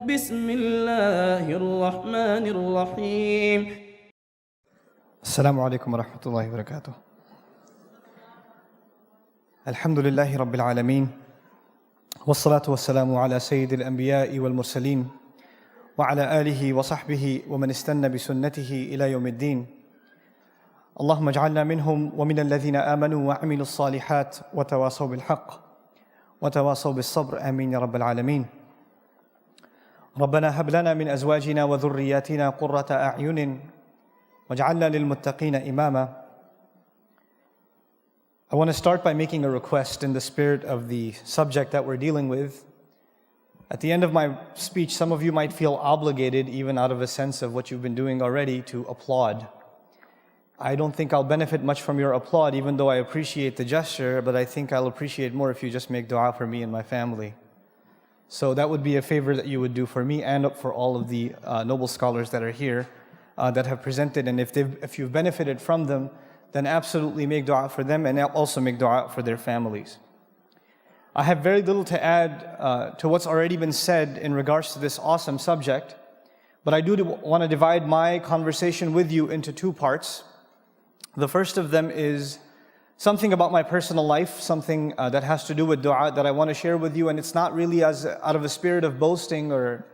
بسم الله الرحمن الرحيم. السلام عليكم ورحمة الله وبركاته. الحمد لله رب العالمين، والصلاة والسلام على سيد الأنبياء والمرسلين وعلى آله وصحبه ومن استنى بسنته إلى يوم الدين. اللهم اجعلنا منهم ومن الذين آمنوا وعملوا الصالحات وتواصوا بالحق وتواصوا بالصبر، آمين يا رب العالمين. ربنا هب لنا من أزواجنا وذرياتنا قرة أعين واجعلنا للمتقين إماما. I want to start by making a request in the spirit of the subject that we're dealing with. At the end of my speech, some of you might feel obligated, even out of a sense of what you've been doing already, to applaud. I don't think I'll benefit much from your applaud, even though I appreciate the gesture, but I think I'll appreciate more if you just make dua for me and my family. So that would be a favor that you would do for me and for all of the noble scholars that are here that have presented. And if you've benefited from them, then absolutely make dua for them and also make dua for their families. I have very little to add to what's already been said in regards to this awesome subject, but I do want to divide my conversation with you into two parts. The first of them is something about my personal life, something that has to do with dua that I want to share with you, and it's not really as out of a spirit of boasting or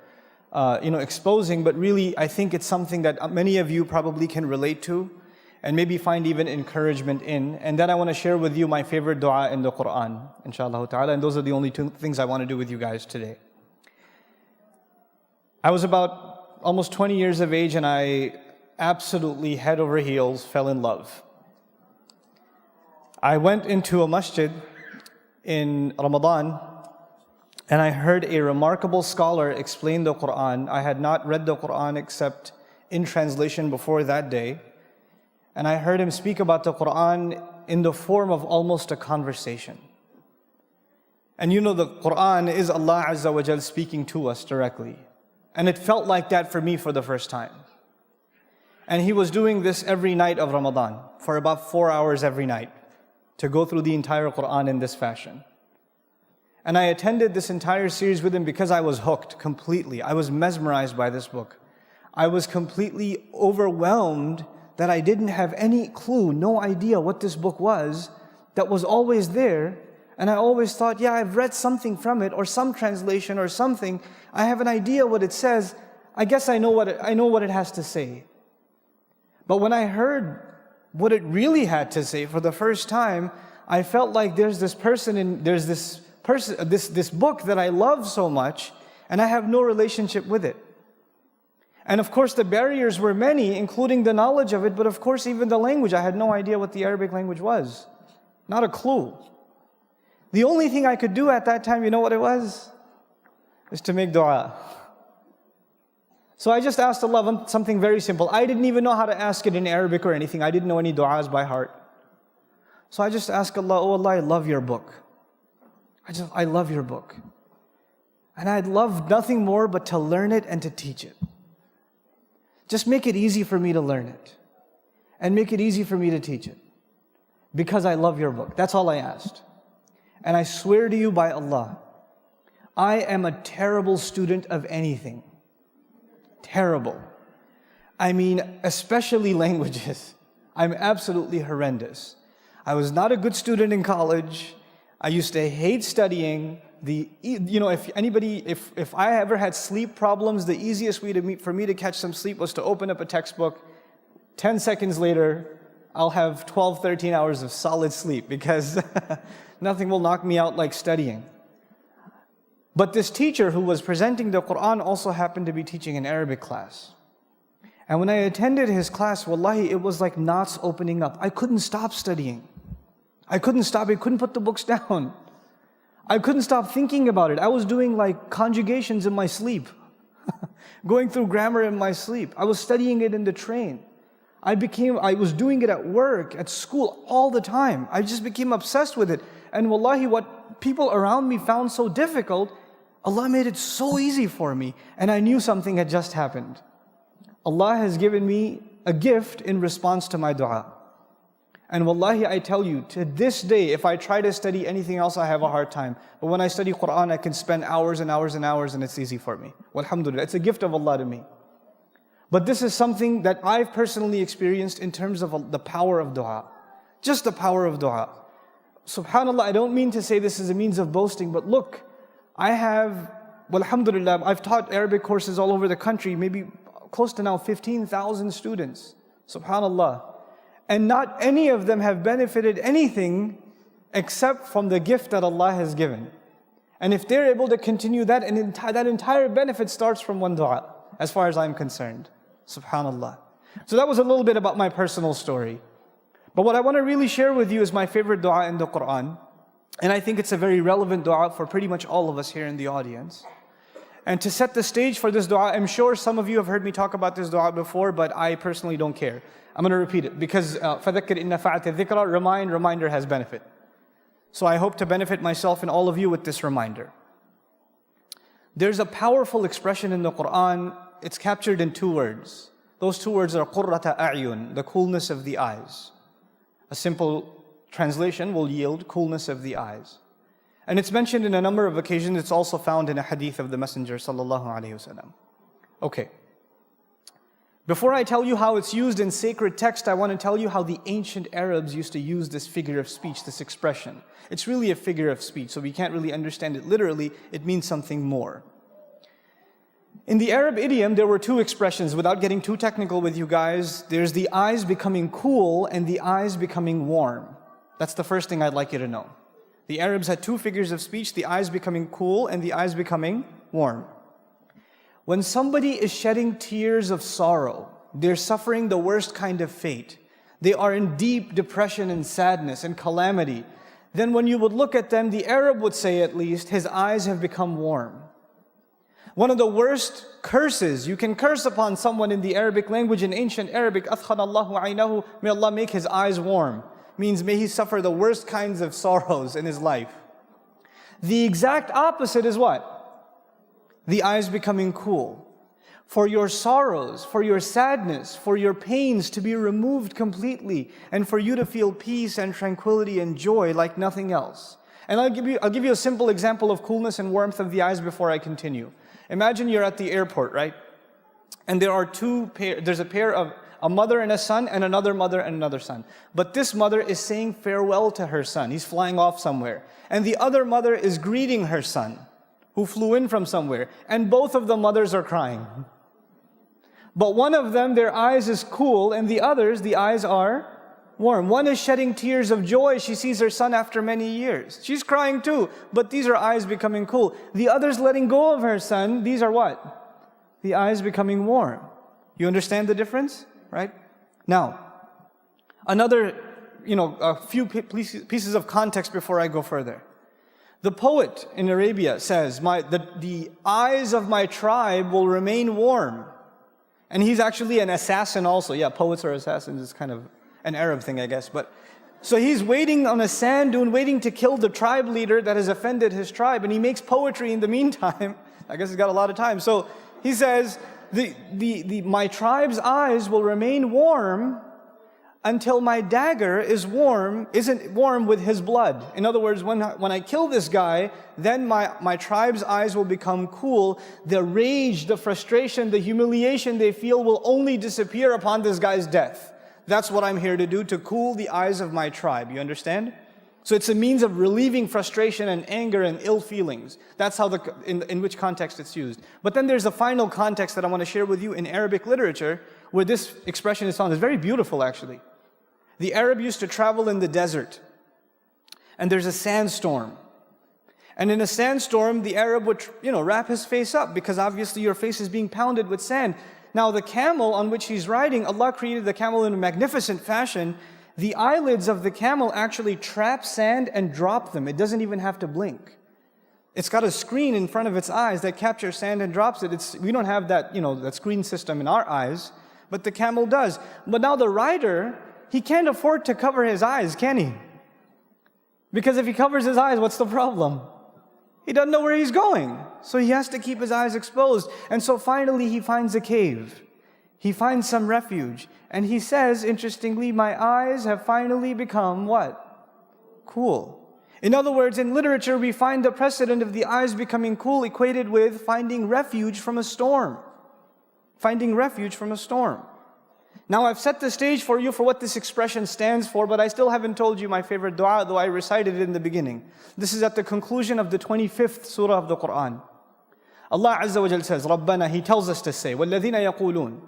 exposing, but really I think it's something that many of you probably can relate to and maybe find even encouragement in. And then I want to share with you my favorite dua in the Quran, inshallah ta'ala, and those are the only two things I want to do with you guys today. I was about almost 20 years of age and I absolutely head over heels fell in love. I went into a masjid in Ramadan and I heard a remarkable scholar explain the Quran. I had not read the Quran except in translation before that day. And I heard him speak about the Quran in the form of almost a conversation. And you know, the Quran is Allah Azza wa Jal speaking to us directly. And it felt like that for me for the first time. And he was doing this every night of Ramadan for about 4 hours every night, to go through the entire Quran in this fashion. And I attended this entire series with him because I was hooked completely. I was mesmerized by this book. I was completely overwhelmed that I didn't have any clue, no idea what this book was, that was always there. And I always thought, yeah, I've read something from it, or some translation or something. I have an idea what it says. I guess I know what it has to say. But when I heard what it really had to say for the first time, I felt like there's this book that I love so much, and I have no relationship with it. And of course the barriers were many, including the knowledge of it, but of course even the language. I had no idea what the Arabic language was. Not a clue. The only thing I could do at that time, you know what it was? Is to make dua. So I just asked Allah something very simple. I didn't even know how to ask it in Arabic or anything. I didn't know any du'as by heart. So I just asked Allah, oh Allah, I love your book. I love your book. And I'd love nothing more but to learn it and to teach it. Just make it easy for me to learn it. And make it easy for me to teach it. Because I love your book. That's all I asked. And I swear to you by Allah, I am a terrible student of anything. Terrible. I mean, especially languages. I'm absolutely horrendous. I was not a good student in college. I used to hate studying. If I ever had sleep problems, the easiest way for me to catch some sleep was to open up a textbook. 10 seconds later, I'll have 12, 13 hours of solid sleep because nothing will knock me out like studying. But this teacher who was presenting the Quran also happened to be teaching an Arabic class. And when I attended his class, wallahi, it was like knots opening up. I couldn't stop studying. I couldn't put the books down. I couldn't stop thinking about it. I was doing like conjugations in my sleep. Going through grammar in my sleep. I was studying it in the train. I was doing it at work, at school, all the time. I just became obsessed with it. And wallahi, what people around me found so difficult, Allah made it so easy for me. And I knew something had just happened. Allah has given me a gift in response to my dua. And wallahi, I tell you, to this day, if I try to study anything else, I have a hard time. But when I study Quran, I can spend hours and hours and hours and it's easy for me. Alhamdulillah, it's a gift of Allah to me. But this is something that I've personally experienced in terms of the power of dua. Just the power of dua. SubhanAllah, I don't mean to say this is a means of boasting, but look, I have, alhamdulillah, I've taught Arabic courses all over the country, maybe close to now 15,000 students. SubhanAllah. And not any of them have benefited anything except from the gift that Allah has given. And if they're able to continue that, and that entire benefit starts from one dua, as far as I'm concerned. SubhanAllah. So that was a little bit about my personal story. But what I want to really share with you is my favorite dua in the Quran. And I think it's a very relevant dua for pretty much all of us here in the audience. And to set the stage for this dua, I'm sure some of you have heard me talk about this dua before, but I personally don't care. I'm going to repeat it because فَذَكِّرْ إِنَّ فَعَتِ الذِّكْرَى, reminder has benefit. So I hope to benefit myself and all of you with this reminder. There's a powerful expression in the Quran. It's captured in 2 words. Those 2 words are قُرَّةَ أَعْيُن, the coolness of the eyes. A simple translation will yield coolness of the eyes. And it's mentioned in a number of occasions. It's also found in a hadith of the Messenger sallallahu alaihi wasallam. Okay. Before I tell you how it's used in sacred text, I want to tell you how the ancient Arabs used to use this figure of speech, this expression. It's really a figure of speech, so we can't really understand it literally. It means something more. In the Arab idiom, there were 2 expressions. Without getting too technical with you guys, there's the eyes becoming cool and the eyes becoming warm. That's the first thing I'd like you to know. The Arabs had 2 figures of speech, the eyes becoming cool and the eyes becoming warm. When somebody is shedding tears of sorrow, they're suffering the worst kind of fate. They are in deep depression and sadness and calamity. Then when you would look at them, the Arab would say at least, his eyes have become warm. One of the worst curses, you can curse upon someone in the Arabic language, in ancient Arabic, أَثْخَنَ اللَّهُ عَيْنَهُ, may Allah make his eyes warm. Means may he suffer the worst kinds of sorrows in his life. The exact opposite is what? The eyes becoming cool. For your sorrows, for your sadness, for your pains to be removed completely, and for you to feel peace and tranquility and joy like nothing else. And I'll give you a simple example of coolness and warmth of the eyes before I continue. Imagine you're at the airport, right? And there are there's a pair of a mother and a son, and another mother and another son. But this mother is saying farewell to her son. He's flying off somewhere. And the other mother is greeting her son, who flew in from somewhere. And both of the mothers are crying. But one of them, their eyes is cool, and the others, the eyes are warm. One is shedding tears of joy. She sees her son after many years. She's crying too, but these are eyes becoming cool. The other's letting go of her son. These are what? The eyes becoming warm. You understand the difference? Right? Now, another, a few pieces of context before I go further. The poet in Arabia says, the eyes of my tribe will remain warm. And he's actually an assassin also. Yeah, poets are assassins. It's kind of an Arab thing, I guess. But so he's waiting on a sand dune, waiting to kill the tribe leader that has offended his tribe. And he makes poetry in the meantime. I guess he's got a lot of time. So he says, my tribe's eyes will remain warm until my dagger isn't warm with his blood. In other words, when I kill this guy, then my tribe's eyes will become cool. The rage, the frustration, the humiliation they feel will only disappear upon this guy's death. That's what I'm here to do, to cool the eyes of my tribe. You understand? So it's a means of relieving frustration and anger and ill feelings. That's how in which context it's used. But then there's a final context that I want to share with you in Arabic literature, where this expression is found. It's very beautiful, actually. The Arab used to travel in the desert, and there's a sandstorm. And in a sandstorm, the Arab would, wrap his face up, because obviously your face is being pounded with sand. Now the camel on which he's riding, Allah created the camel in a magnificent fashion. The eyelids of the camel actually trap sand and drop them. It doesn't even have to blink. It's got a screen in front of its eyes that captures sand and drops it. We don't have that, that screen system in our eyes, but the camel does. But now the rider, he can't afford to cover his eyes, can he? Because if he covers his eyes, what's the problem? He doesn't know where he's going. So he has to keep his eyes exposed. And so finally he finds a cave. He finds some refuge. And he says, interestingly, my eyes have finally become what? Cool. In other words, in literature, we find the precedent of the eyes becoming cool equated with finding refuge from a storm. Finding refuge from a storm. Now, I've set the stage for you for what this expression stands for, but I still haven't told you my favorite dua, though I recited it in the beginning. This is at the conclusion of the 25th surah of the Quran. Allah Azza wa Jal says, Rabbana, He tells us to say, وَالَّذِينَ يَقُولُونَ,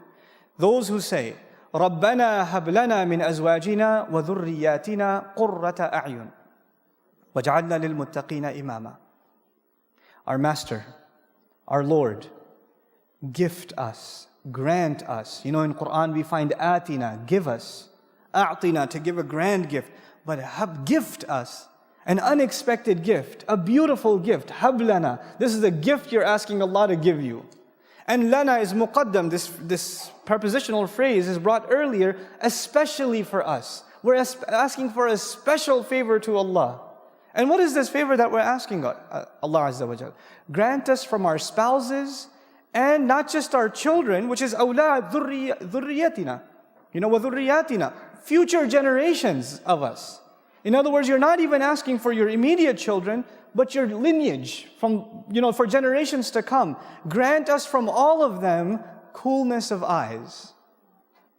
those who say, رَبَّنَا هَبْ لَنَا مِنْ أَزْوَاجِنَا وَذُرِّيَّاتِنَا قُرَّةَ أَعْيُنٍ وَجَعَلْنَا لِلْمُتَّقِينَ إِمَامًا. Our Master, our Lord, gift us, grant us. You know, in Quran we find atina, give us, a'tina, to give a grand gift, but gift us, an unexpected gift, a beautiful gift, hablana. This is a gift you're asking Allah to give you. And lana is muqaddam, this prepositional phrase is brought earlier, especially for us. We're asking for a special favor to Allah. And what is this favor that we're asking Allah Azza wa Jal? Grant us from our spouses, and not just our children, which is awlad, dhurriyatina. You know, wa dhurriyatina, future generations of us. In other words, you're not even asking for your immediate children, but your lineage from, for generations to come. Grant us from all of them coolness of eyes.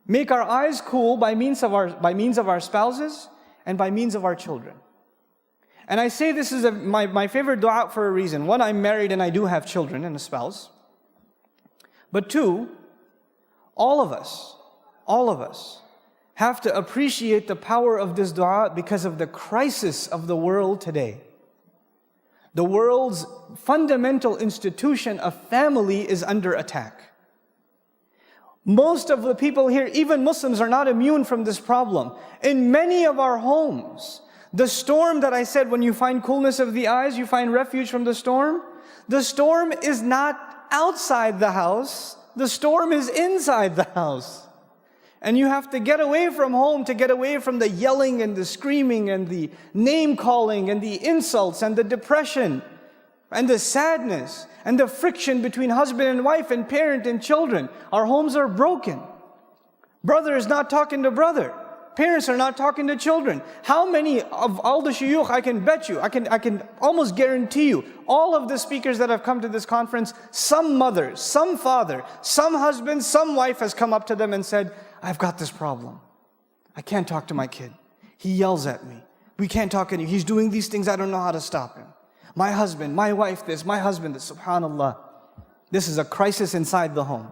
Make our eyes cool by means of our spouses and by means of our children. And I say this is my favorite dua for a reason. One, I'm married and I do have children and a spouse. But two, all of us have to appreciate the power of this dua because of the crisis of the world today. The world's fundamental institution of family is under attack. Most of the people here, even Muslims, are not immune from this problem. In many of our homes, the storm that I said, when you find coolness of the eyes, you find refuge from the storm is not outside the house, the storm is inside the house. And you have to get away from home to get away from the yelling and the screaming and the name calling and the insults and the depression and the sadness and the friction between husband and wife and parent and children. Our homes are broken. Brother is not talking to brother. Parents are not talking to children. How many of all the shuyukh, I can bet you, I can almost guarantee you, all of the speakers that have come to this conference, some mother, some father, some husband, some wife has come up to them and said, I've got this problem. I can't talk to my kid. He yells at me. We can't talk anymore. He's doing these things, I don't know how to stop him. My husband, my wife this, my husband this, subhanallah. This is a crisis inside the home.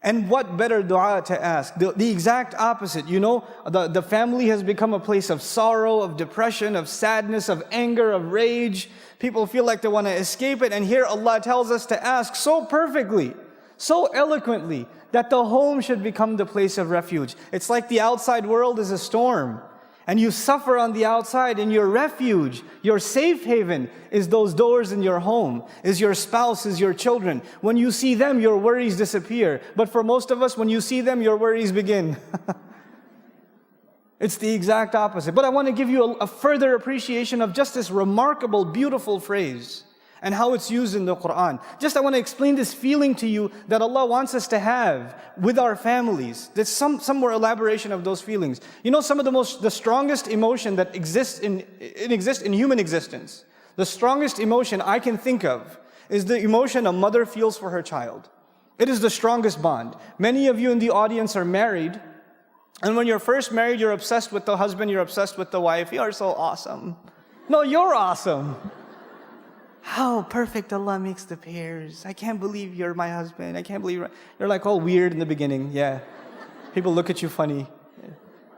And what better dua to ask? The exact opposite. The family has become a place of sorrow, of depression, of sadness, of anger, of rage. People feel like they want to escape it. And here Allah tells us to ask so perfectly, so eloquently, that the home should become the place of refuge. It's like the outside world is a storm, and you suffer on the outside, and your refuge, your safe haven, is those doors in your home, is your spouse, is your children. When you see them, your worries disappear. But for most of us, when you see them, your worries begin. It's the exact opposite. But I want to give you a further appreciation of just this remarkable, beautiful phrase and how it's used in the Quran. I want to explain this feeling to you that Allah wants us to have with our families. There's some more elaboration of those feelings. Some of the strongest emotion that exists in human existence, the strongest emotion I can think of is the emotion a mother feels for her child. It is the strongest bond. Many of you in the audience are married, and when you're first married, you're obsessed with the husband, you're obsessed with the wife. You're so awesome. No, you're awesome. How perfect Allah makes the pairs. I can't believe you're my husband. I can't believe you're like all weird in the beginning. Yeah. People look at you funny.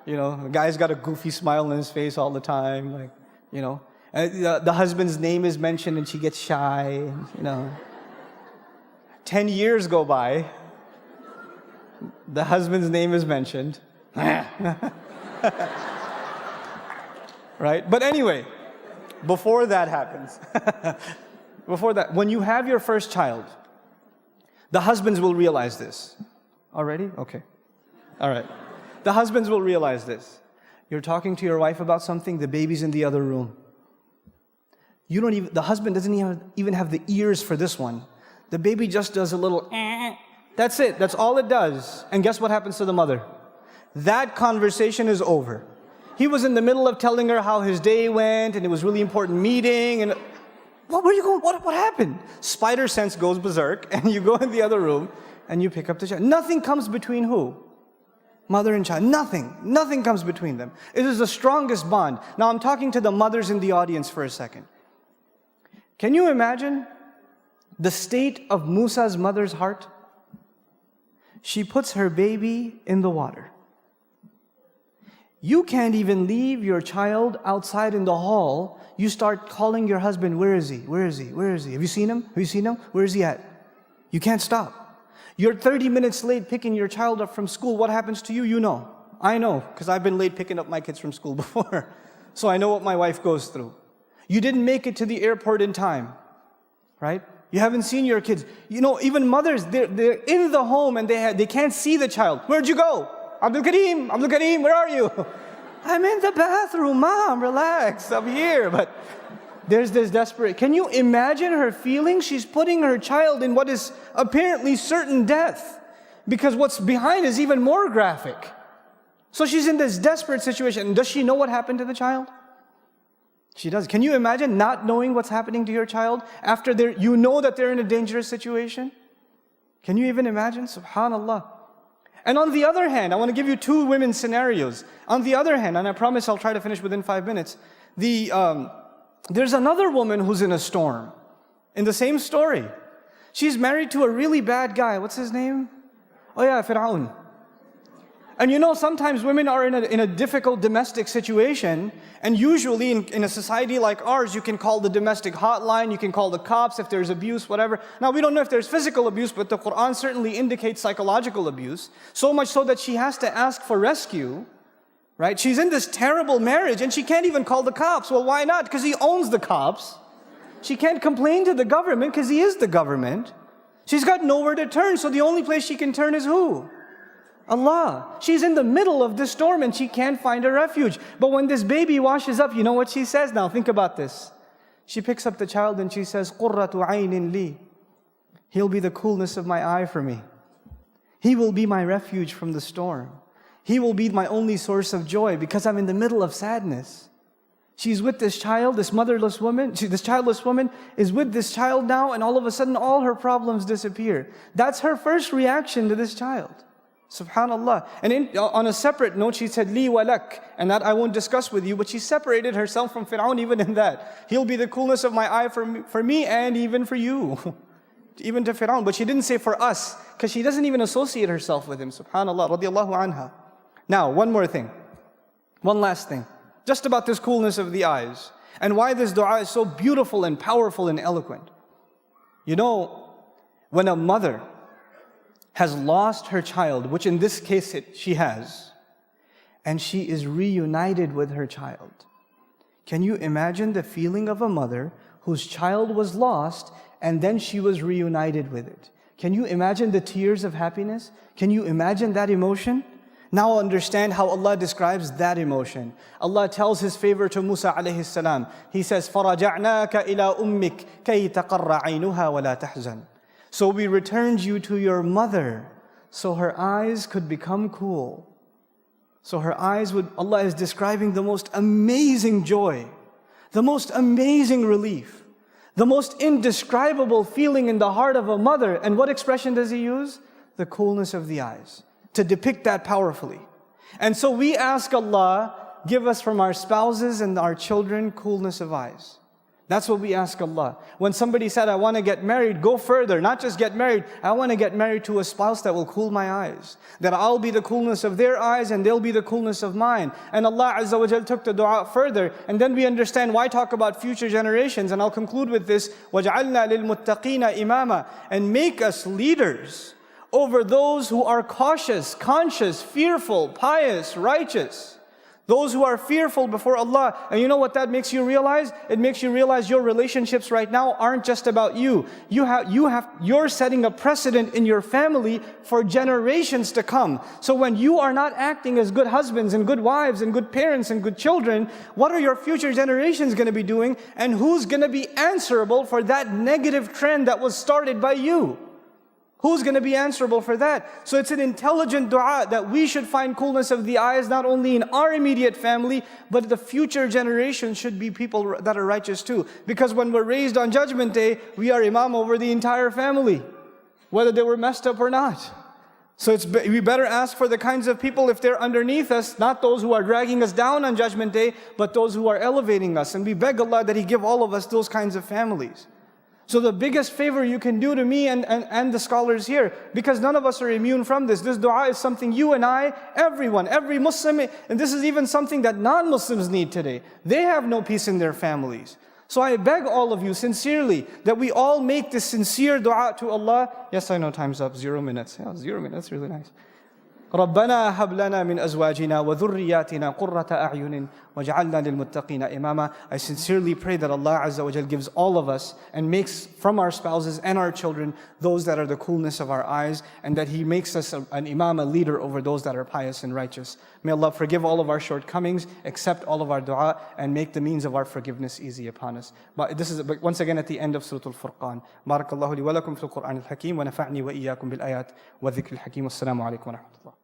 The guy's got a goofy smile on his face all the time. The husband's name is mentioned and she gets shy. 10 years go by. The husband's name is mentioned. Right? But anyway, before that happens, when you have your first child, the husbands will realize this. Already? Okay. All right. The husbands will realize this. You're talking to your wife about something, the baby's in the other room. The husband doesn't even have the ears for this one. The baby just does a little That's it. That's all it does. And guess what happens to the mother? That conversation is over. He was in the middle of telling her how his day went and it was a really important meeting and where are you going? What happened? Spider sense goes berserk and you go in the other room and you pick up the child. Nothing comes between who? Mother and child. Nothing comes between them. It is the strongest bond. Now I'm talking to the mothers in the audience for a second. Can you imagine the state of Musa's mother's heart? She puts her baby in the water. You can't even leave your child outside in the hall. You start calling your husband, where is he? Where is he? Where is he? Have you seen him? Have you seen him? Where is he at? You can't stop. You're 30 minutes late picking your child up from school. What happens to you? You know. I know, because I've been late picking up my kids from school before. So I know what my wife goes through. You didn't make it to the airport in time, right? You haven't seen your kids. You know, even mothers, they're in the home and they can't see the child. Where'd you go? Abdul Kareem, where are you? I'm in the bathroom, Mom, relax, I'm here. But there's this desperate, can you imagine her feelings? She's putting her child in what is apparently certain death, because what's behind is even more graphic. So she's in this desperate situation. Does she know what happened to the child? She does. Can you imagine not knowing what's happening to your child after you know that they're in a dangerous situation? Can you even imagine? Subhanallah. And on the other hand, I want to give you two women's scenarios. On the other hand, and I promise I'll try to finish within 5 minutes, there's another woman who's in a storm. In the same story. She's married to a really bad guy. What's his name? Oh yeah, Fir'aun. And you know, sometimes women are in a difficult domestic situation, and usually in a society like ours, you can call the domestic hotline, you can call the cops if there's abuse, whatever. Now, we don't know if there's physical abuse, but the Quran certainly indicates psychological abuse, so much so that she has to ask for rescue, right? She's in this terrible marriage, and she can't even call the cops. Well, why not? Because he owns the cops. She can't complain to the government because he is the government. She's got nowhere to turn, so the only place she can turn is who? Allah. She's in the middle of this storm and she can't find a refuge. But when this baby washes up, you know what she says now? Think about this. She picks up the child and she says, قُرَّةُ عَيْنٍ لِي. He'll be the coolness of my eye for me. He will be my refuge from the storm. He will be my only source of joy because I'm in the middle of sadness. She's with this child, this motherless woman, this childless woman is with this child now, and all of a sudden all her problems disappear. That's her first reaction to this child. Subhanallah. And on a separate note, she said, Li walak, and that I won't discuss with you, but she separated herself from Fir'aun even in that. He'll be the coolness of my eye for me and even for you. Even to Fir'aun. But she didn't say for us, because she doesn't even associate herself with him. Subhanallah, radiyallahu anha. Now, one more thing. One last thing. Just about this coolness of the eyes. And why this dua is so beautiful and powerful and eloquent. You know, when a mother has lost her child, which in this case she has, and she is reunited with her child. Can you imagine the feeling of a mother whose child was lost and then she was reunited with it? Can you imagine the tears of happiness? Can you imagine that emotion? Now understand how Allah describes that emotion. Allah tells His favor to Musa alayhi salam. He says, فَرَجَعْنَاكَ إِلَىٰ أُمِّكَ كَيْ تَقَرَّ عَيْنُهَا وَلَا تَحْزَنْ. So we returned you to your mother, so her eyes could become cool. So her eyes would, Allah is describing the most amazing joy, the most amazing relief, the most indescribable feeling in the heart of a mother. And what expression does He use? The coolness of the eyes, to depict that powerfully. And so we ask Allah, give us from our spouses and our children coolness of eyes. That's what we ask Allah. When somebody said, I want to get married, go further. Not just get married. I want to get married to a spouse that will cool my eyes. That I'll be the coolness of their eyes and they'll be the coolness of mine. And Allah Azza wa Jal took the dua further. And then we understand why talk about future generations. And I'll conclude with this. وَجْعَلْنَا لِلْمُتَّقِينَ إِمَامًا. And make us leaders over those who are cautious, conscious, fearful, pious, righteous. Those who are fearful before Allah. And you know what that makes you realize? It makes you realize your relationships right now aren't just about you. You're setting a precedent in your family for generations to come. So when you are not acting as good husbands and good wives and good parents and good children, what are your future generations going to be doing? And who's going to be answerable for that negative trend that was started by you? Who's going to be answerable for that? So it's an intelligent dua that we should find coolness of the eyes not only in our immediate family, but the future generation should be people that are righteous too. Because when we're raised on Judgment Day, we are imam over the entire family, whether they were messed up or not. So we better ask for the kinds of people if they're underneath us, not those who are dragging us down on Judgment Day, but those who are elevating us. And we beg Allah that He give all of us those kinds of families. So the biggest favor you can do to me and the scholars here, because none of us are immune from this. This dua is something you and I, everyone, every Muslim, and this is even something that non-Muslims need today. They have no peace in their families. So I beg all of you sincerely that we all make this sincere dua to Allah. Yes, I know time's up, 0 minutes. Yeah, 0 minutes, really nice. رَبَّنَا هَبْ لَنَا مِنْ أَزْوَاجِنَا وَذُرِّيَّاتِنَا قُرَّةَ أَعْيُنٍ وَجَعَلْنَا لِلْمُتَّقِينَ إِمَامًا. I sincerely pray that Allah Azza wa Jal gives all of us and makes from our spouses and our children those that are the coolness of our eyes, and that He makes us an imam, a leader over those that are pious and righteous. May Allah forgive all of our shortcomings, accept all of our dua, and make the means of our forgiveness easy upon us. But this is once again at the end of Surah Al-Furqan. Barakallahu li wa lakum fil Qur'an al-Hakim wa nafa'ni wa iyyakum bil ayat wa dhikr al-Hakim. Wassalamu alaikum wa rahmatullah.